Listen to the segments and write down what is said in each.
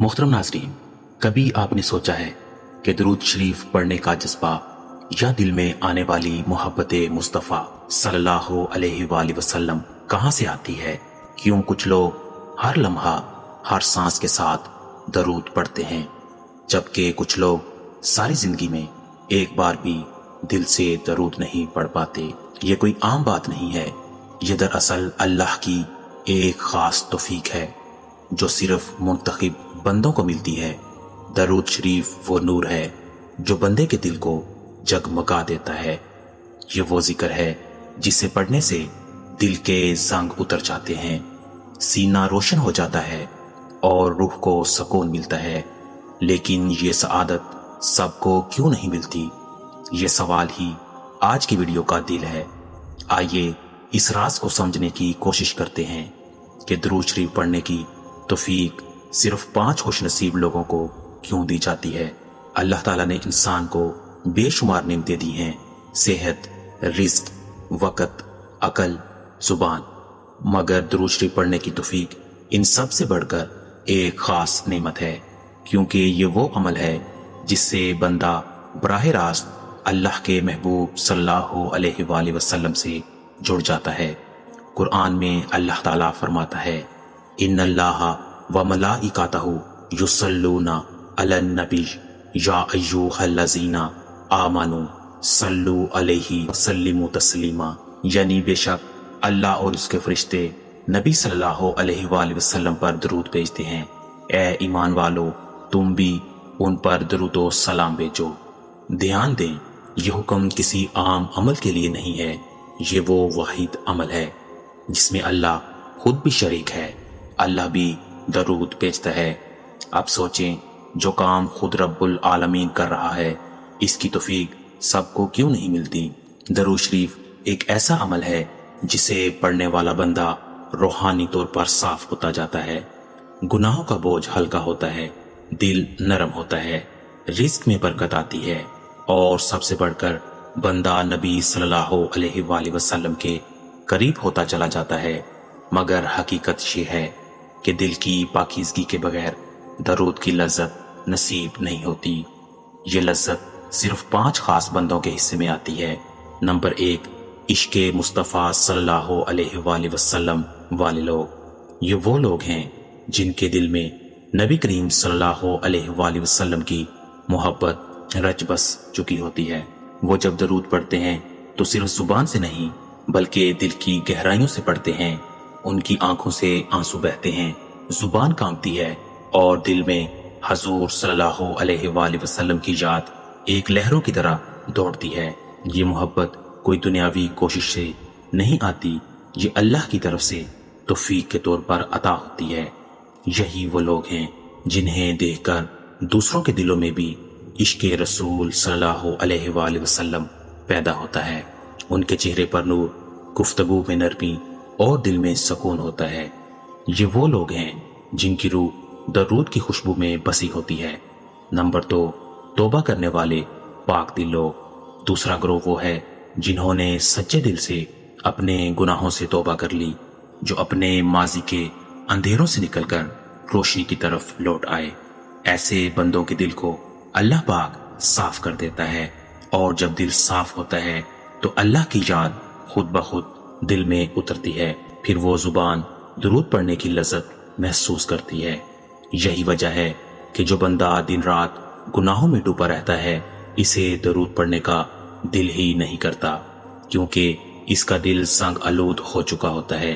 محترم ناظرین، کبھی آپ نے سوچا ہے کہ درود شریف پڑھنے کا جذبہ یا دل میں آنے والی محبت مصطفیٰ صلی اللہ علیہ وآلہ وسلم کہاں سے آتی ہے؟ کیوں کچھ لوگ ہر لمحہ ہر سانس کے ساتھ درود پڑھتے ہیں، جبکہ کچھ لوگ ساری زندگی میں ایک بار بھی دل سے درود نہیں پڑھ پاتے؟ یہ کوئی عام بات نہیں ہے، یہ دراصل اللہ کی ایک خاص توفیق ہے جو صرف منتخب بندوں کو ملتی ہے۔ درود شریف وہ نور ہے جو بندے کے دل کو جگمگا دیتا ہے۔ یہ وہ ذکر ہے جسے پڑھنے سے دل کے زنگ اتر جاتے ہیں، سینہ روشن ہو جاتا ہے اور روح کو سکون ملتا ہے۔ لیکن یہ سعادت سب کو کیوں نہیں ملتی؟ یہ سوال ہی آج کی ویڈیو کا دل ہے۔ آئیے اس راز کو سمجھنے کی کوشش کرتے ہیں کہ درود شریف پڑھنے کی توفیق صرف 5 خوش نصیب لوگوں کو کیوں دی جاتی ہے۔ اللہ تعالیٰ نے انسان کو بے شمار نعمتیں دی ہیں، صحت، رزق، وقت، عقل، زبان، مگر درود شریف پڑھنے کی توفیق ان سب سے بڑھ کر ایک خاص نعمت ہے، کیونکہ یہ وہ عمل ہے جس سے بندہ براہ راست اللہ کے محبوب صلی اللہ علیہ وآلہ وسلم سے جڑ جاتا ہے۔ قرآن میں اللہ تعالیٰ فرماتا ہے، ان اللہ وملائکتہ یصلون علی النبی یا ایھا الذین آمنوا صلوا علیہ وسلموا تسلیما، یعنی بے شک اللہ اور اس کے فرشتے نبی صلی اللہ علیہ وآلہ وسلم پر درود بھیجتے ہیں۔ اے ایمان والو، تم بھی ان پر درود و سلام بھیجو۔ دھیان دیں، یہ حکم کسی عام عمل کے لیے نہیں ہے، یہ وہ واحد عمل ہے جس میں اللہ خود بھی شریک ہے، اللہ بھی درود بھیجتا ہے۔ اب سوچیں، جو کام خود رب العالمین کر رہا ہے، اس کی توفیق سب کو کیوں نہیں ملتی؟ درود شریف ایک ایسا عمل ہے جسے پڑھنے والا بندہ روحانی طور پر صاف ہوتا جاتا ہے، گناہوں کا بوجھ ہلکا ہوتا ہے، دل نرم ہوتا ہے، رزق میں برکت آتی ہے، اور سب سے بڑھ کر بندہ نبی صلی اللہ علیہ وآلہ وسلم کے قریب ہوتا چلا جاتا ہے۔ مگر حقیقت یہ ہے کہ دل کی پاکیزگی کے بغیر درود کی لذت نصیب نہیں ہوتی۔ یہ لذت صرف 5 خاص بندوں کے حصے میں آتی ہے۔ نمبر 1، عشق مصطفیٰ صلی اللہ علیہ وآلہ وسلم والے لوگ۔ یہ وہ لوگ ہیں جن کے دل میں نبی کریم صلی اللہ علیہ وآلہ وسلم کی محبت رچ بس چکی ہوتی ہے۔ وہ جب درود پڑھتے ہیں تو صرف زبان سے نہیں بلکہ دل کی گہرائیوں سے پڑھتے ہیں۔ ان کی آنکھوں سے آنسو بہتے ہیں، زبان کانپتی ہے، اور دل میں حضور صلی اللہ علیہ وآلہ وسلم کی یاد ایک لہروں کی طرح دوڑتی ہے۔ یہ محبت کوئی دنیاوی کوشش سے نہیں آتی، یہ اللہ کی طرف سے توفیق کے طور پر عطا ہوتی ہے۔ یہی وہ لوگ ہیں جنہیں دیکھ کر دوسروں کے دلوں میں بھی عشق رسول صلی اللہ علیہ وآلہ وسلم پیدا ہوتا ہے۔ ان کے چہرے پر نور، گفتگو میں نرمی اور دل میں سکون ہوتا ہے۔ یہ وہ لوگ ہیں جن کی روح درود کی خوشبو میں بسی ہوتی ہے۔ نمبر 2، توبہ کرنے والے پاک دل لوگ۔ دوسرا گروہ وہ ہے جنہوں نے سچے دل سے اپنے گناہوں سے توبہ کر لی، جو اپنے ماضی کے اندھیروں سے نکل کر روشنی کی طرف لوٹ آئے۔ ایسے بندوں کے دل کو اللہ پاک صاف کر دیتا ہے، اور جب دل صاف ہوتا ہے تو اللہ کی یاد خود بخود دل میں اترتی ہے، پھر وہ زبان درود پڑھنے کی لذت محسوس کرتی ہے۔ یہی وجہ ہے کہ جو بندہ دن رات گناہوں میں ڈوبا رہتا ہے، اسے درود پڑھنے کا دل ہی نہیں کرتا، کیونکہ اس کا دل سنگ آلود ہو چکا ہوتا ہے۔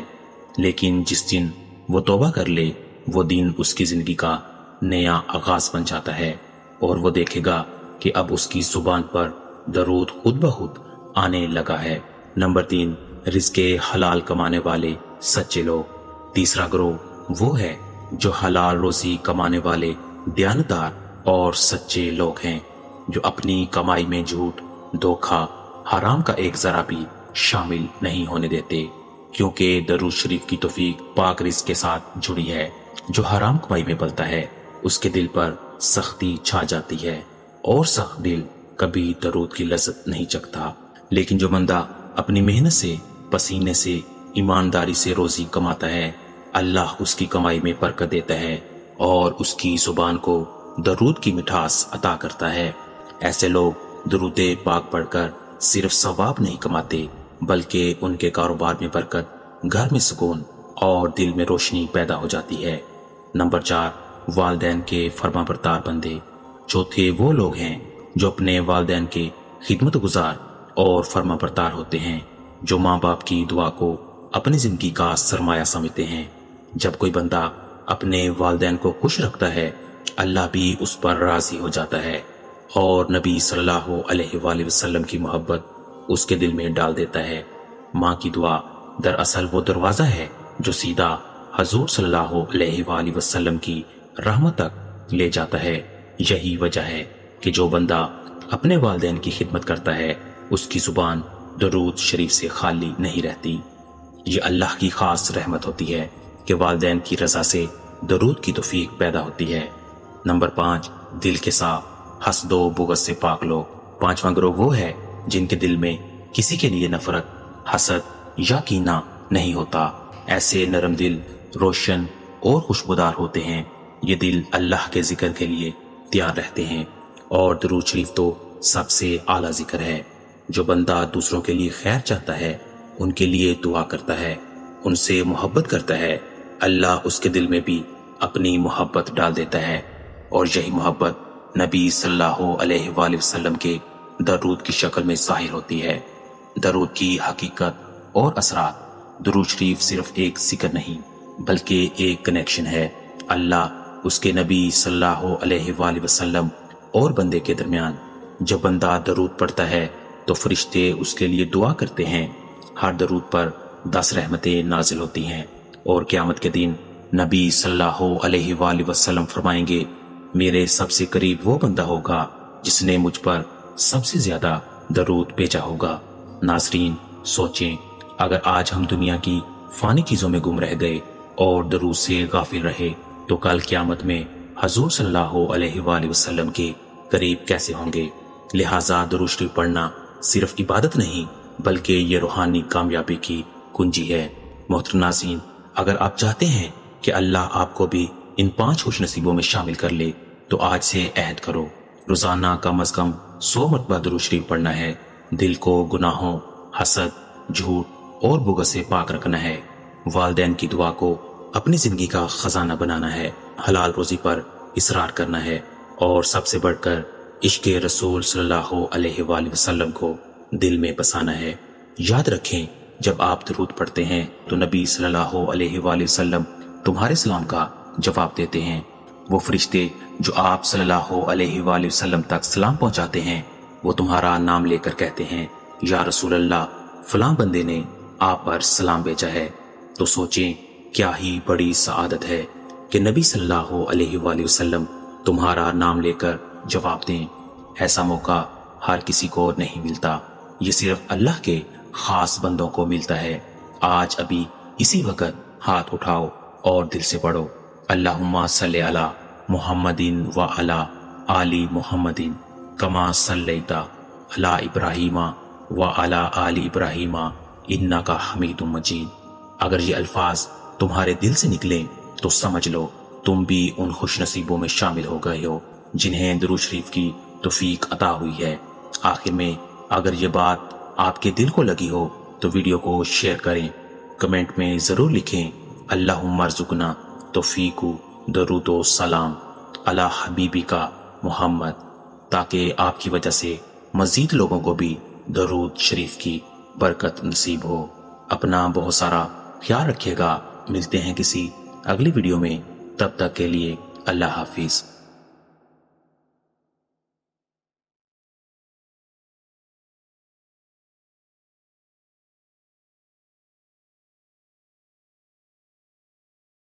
لیکن جس دن وہ توبہ کر لے، وہ دن اس کی زندگی کا نیا آغاز بن جاتا ہے، اور وہ دیکھے گا کہ اب اس کی زبان پر درود خود بخود آنے لگا ہے۔ نمبر 3، رزق حلال کمانے والے سچے لوگ۔ تیسرا گروہ وہ ہے جو حلال روزی کمانے والے دیانتدار اور سچے لوگ ہیں، جو اپنی کمائی میں جھوٹ، دھوکہ، حرام کا ایک ذرا بھی شامل نہیں ہونے دیتے، کیونکہ درود شریف کی توفیق پاک رزق کے ساتھ جڑی ہے۔ جو حرام کمائی میں پلتا ہے، اس کے دل پر سختی چھا جاتی ہے، اور سخت دل کبھی درود کی لذت نہیں چکھتا۔ لیکن جو بندہ اپنی محنت سے، پسینے سے، ایمانداری سے روزی کماتا ہے، اللہ اس کی کمائی میں برکت دیتا ہے، اور اس کی زبان کو درود کی مٹھاس عطا کرتا ہے۔ ایسے لوگ درود پاک پڑھ کر صرف ثواب نہیں کماتے بلکہ ان کے کاروبار میں برکت، گھر میں سکون اور دل میں روشنی پیدا ہو جاتی ہے۔ نمبر 4، والدین کے فرما بردار بندے۔ چوتھے وہ لوگ ہیں جو اپنے والدین کے خدمت گزار اور فرما بردار ہوتے ہیں، جو ماں باپ کی دعا کو اپنی زندگی کا سرمایہ سمجھتے ہیں۔ جب کوئی بندہ اپنے والدین کو خوش رکھتا ہے، اللہ بھی اس پر راضی ہو جاتا ہے اور نبی صلی اللہ علیہ وآلہ وسلم کی محبت اس کے دل میں ڈال دیتا ہے۔ ماں کی دعا دراصل وہ دروازہ ہے جو سیدھا حضور صلی اللہ علیہ وآلہ وسلم کی رحمت تک لے جاتا ہے۔ یہی وجہ ہے کہ جو بندہ اپنے والدین کی خدمت کرتا ہے اس کی زبان درود شریف سے خالی نہیں رہتی۔ یہ اللہ کی خاص رحمت ہوتی ہے کہ والدین کی رضا سے درود کی توفیق پیدا ہوتی ہے۔ نمبر 5، دل کے صاف، حسد و بغض سے پاک لوگ۔ پانچواں گروہ وہ ہے جن کے دل میں کسی کے لیے نفرت، حسد یا کینہ نہیں ہوتا۔ ایسے نرم دل روشن اور خوشبودار ہوتے ہیں۔ یہ دل اللہ کے ذکر کے لیے تیار رہتے ہیں، اور درود شریف تو سب سے اعلیٰ ذکر ہے۔ جو بندہ دوسروں کے لیے خیر چاہتا ہے، ان کے لیے دعا کرتا ہے، ان سے محبت کرتا ہے، اللہ اس کے دل میں بھی اپنی محبت ڈال دیتا ہے، اور یہی محبت نبی صلی اللہ علیہ وآلہ وسلم کے درود کی شکل میں ظاہر ہوتی ہے۔ درود کی حقیقت اور اثرات۔ درود شریف صرف ایک ذکر نہیں بلکہ ایک کنیکشن ہے اللہ، اس کے نبی صلی اللہ علیہ وآلہ وسلم اور بندے کے درمیان۔ جب بندہ درود پڑھتا ہے تو فرشتے اس کے لیے دعا کرتے ہیں۔ ہر درود پر 10 رحمتیں نازل ہوتی ہیں، اور قیامت کے دن نبی صلی اللہ علیہ وآلہ وسلم فرمائیں گے، میرے سب سے قریب وہ بندہ ہوگا جس نے مجھ پر سب سے زیادہ درود بھیجا ہوگا۔ ناظرین، سوچیں، اگر آج ہم دنیا کی فانی چیزوں میں گم رہ گئے اور درود سے غافل رہے تو کل قیامت میں حضور صلی اللہ علیہ وآلہ وسلم کے قریب کیسے ہوں گے؟ لہٰذا درود شریف پڑھنا صرف عبادت نہیں بلکہ یہ روحانی کامیابی کی کنجی ہے۔ محترم ناظرین، اگر آپ چاہتے ہیں کہ اللہ آپ کو بھی ان 5 خوش نصیبوں میں شامل کر لے تو آج سے عہد کرو، روزانہ کم از کم 100 مرتبہ درود شریف پڑھنا ہے۔ دل کو گناہوں، حسد، جھوٹ اور بغض سے پاک رکھنا ہے، والدین کی دعا کو اپنی زندگی کا خزانہ بنانا ہے، حلال روزی پر اصرار کرنا ہے، اور سب سے بڑھ کر عشق رسول صلی اللہ علیہ وآلہ وسلم کو دل میں بسانا ہے۔ یاد رکھیں، جب آپ درود پڑھتے ہیں تو نبی صلی اللہ علیہ وآلہ وسلم تمہارے سلام کا جواب دیتے ہیں۔ وہ فرشتے جو آپ صلی اللہ علیہ وآلہ وسلم تک سلام پہنچاتے ہیں، وہ تمہارا نام لے کر کہتے ہیں، یا رسول اللہ، فلاں بندے نے آپ پر سلام بھیجا ہے۔ تو سوچیں، کیا ہی بڑی سعادت ہے کہ نبی صلی اللہ علیہ وآلہ وسلم تمہارا نام لے کر جواب دیں۔ ایسا موقع ہر کسی کو نہیں ملتا، یہ صرف اللہ کے خاص بندوں کو ملتا ہے۔ آج ابھی اسی وقت ہاتھ اٹھاؤ اور دل سے پڑھو، اللہم صلی علی محمد وعلی آل محمد کما صلیت علی ابراہیم وعلی آل ابراہیم انک حمید مجید۔ اگر یہ الفاظ تمہارے دل سے نکلیں تو سمجھ لو تم بھی ان خوش نصیبوں میں شامل ہو گئے ہو جنہیں درود شریف کی توفیق عطا ہوئی ہے۔ آخر میں اگر یہ بات آپ کے دل کو لگی ہو تو ویڈیو کو شیئر کریں، کمنٹ میں ضرور لکھیں اللہم ارزقنا توفیق درود و سلام علی حبیبکا محمد، تاکہ آپ کی وجہ سے مزید لوگوں کو بھی درود شریف کی برکت نصیب ہو۔ اپنا بہت سارا خیال رکھیے گا، ملتے ہیں کسی اگلی ویڈیو میں، تب تک کے لیے اللہ حافظ۔